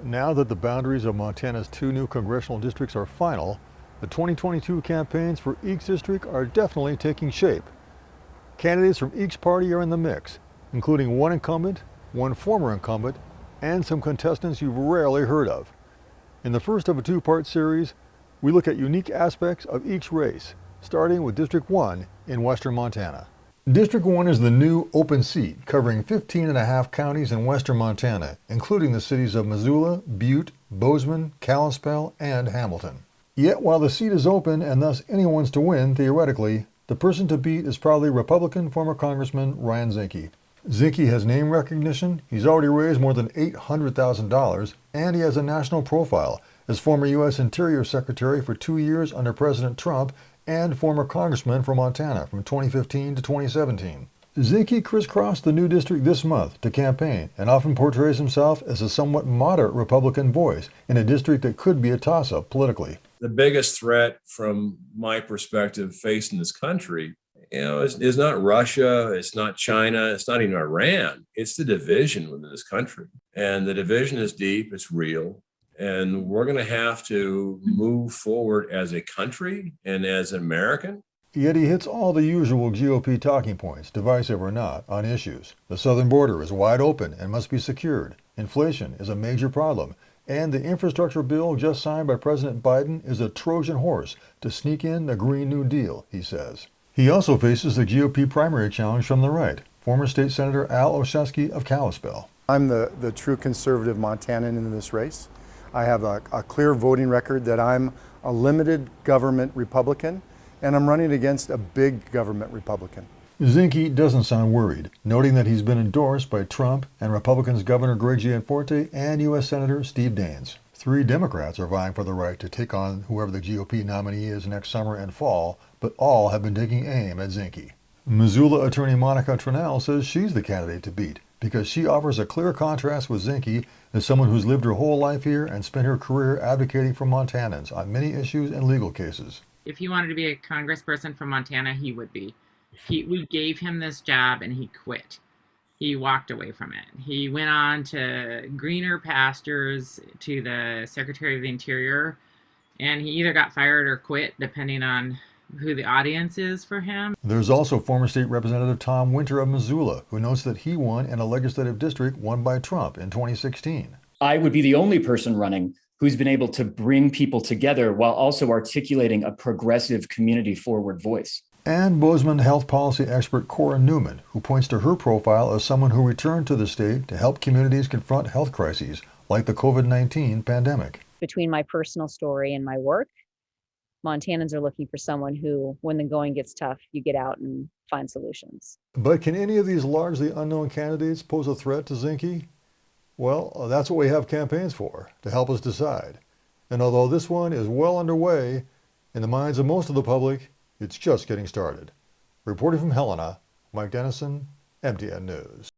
Now that the boundaries of Montana's two new congressional districts are final, the 2022 campaigns for each district are definitely taking shape. Candidates from each party are in the mix, including one incumbent, one former incumbent, and some contestants you've rarely heard of. In the first of a two-part series, we look at unique aspects of each race, starting with District 1 in western Montana. District 1 is the new open seat covering 15.5 counties in western Montana, including the cities of Missoula, Butte, Bozeman, Kalispell, and Hamilton. Yet while the seat is open and thus anyone's to win, theoretically, the person to beat is probably Republican former Congressman Ryan Zinke. Zinke has name recognition, he's already raised more than $800,000, and he has a national profile as former U.S. Interior Secretary for 2 years under President Trump and former congressman from Montana from 2015 to 2017. Zinke crisscrossed the new district this month to campaign and often portrays himself as a somewhat moderate Republican voice in a district that could be a toss-up politically. The biggest threat from my perspective facing this country, is not Russia, it's not China, it's not even Iran. It's the division within this country. And the division is deep, it's real. And we're going to have to move forward as a country and as an American. Yet he hits all the usual GOP talking points, divisive or not, on issues. The southern border is wide open and must be secured. Inflation is a major problem. And the infrastructure bill just signed by President Biden is a Trojan horse to sneak in the Green New Deal, he says. He also faces the GOP primary challenge from the right, former State Senator Al Olszewski of Kalispell. I'm the true conservative Montanan in this race. I have a clear voting record that I'm a limited government Republican, and I'm running against a big government Republican. Zinke doesn't sound worried, noting that he's been endorsed by Trump and Republicans Governor Greg Gianforte and U.S. Senator Steve Daines. 3 Democrats are vying for the right to take on whoever the GOP nominee is next summer and fall, but all have been taking aim at Zinke. Missoula attorney Monica Tranell says she's the candidate to beat because she offers a clear contrast with Zinke as someone who's lived her whole life here and spent her career advocating for Montanans on many issues and legal cases. If he wanted to be a congressperson from Montana, he would be. We gave him this job and he quit. He walked away from it. He went on to greener pastures, to the Secretary of the Interior, and he either got fired or quit, depending on who the audience is for him. There's also former State Representative Tom Winter of Missoula, who notes that he won in a legislative district won by Trump in 2016. I would be the only person running who's been able to bring people together while also articulating a progressive community-forward voice. And Bozeman health policy expert Cora Newman, who points to her profile as someone who returned to the state to help communities confront health crises like the COVID-19 pandemic. Between my personal story and my work, Montanans are looking for someone who, when the going gets tough, you get out and find solutions. But can any of these largely unknown candidates pose a threat to Zinke? Well, that's what we have campaigns for, to help us decide. And although this one is well underway, in the minds of most of the public, it's just getting started. Reporting from Helena, Mike Dennison, MTN News.